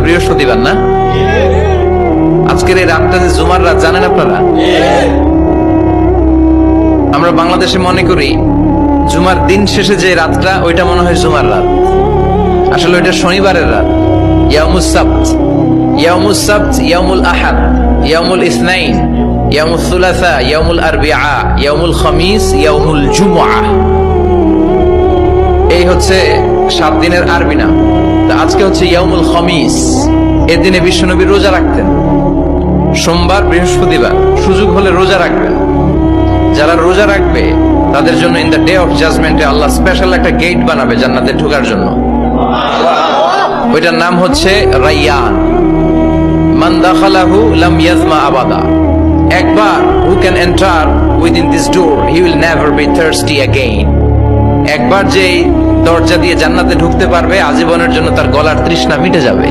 বৃহস্পতিবার না? আজকের এই রাতটা যে জুমার রাত জানেন আপনারা? আমরা বাংলাদেশে মনে করি জুমার দিন শেষে যে রাতটা ওইটা মনে হয় জুমার রাত, আসলে ওইটা শনিবারের রাত। ইয়াউমুস সাবত, ইয়াউমুস সাবত, ইয়াউমুল আহাদ, ইয়াউমুল ইসনাইন, ইয়াউমুল সুলাসা, ইয়াউমুল আরবিআ, ইয়াউমুল খামিস, ইয়াউমুল জুমআ। এই হচ্ছে 7 দিনের আরবি নাম। তো আজকে হচ্ছে ইয়াউমুল খামিস। এর দিনে বিশ্বনবী রোজা রাখতেন, সোমবার বৃহস্পতিবার সুযোগ হলে রোজা রাখবেন। যারা রোজা রাখবে তাদের জন্য ইন দ্য ডে অফ জাজমেন্টে আল্লাহ স্পেশাল একটা গেট বানাবে জান্নাতে ঢোকার জন্য। ওইটার নাম হচ্ছে রাইয়ান। মান দাখালাহু লাম ইয়াজমা আবাদা। একবার who can enter within this door he will never be thirsty again। একবার যে দরজা দিয়ে জান্নাতে ঢুকতে পারবে আজীবনের জন্য তার গলার তৃষ্ণা মিটে যাবে।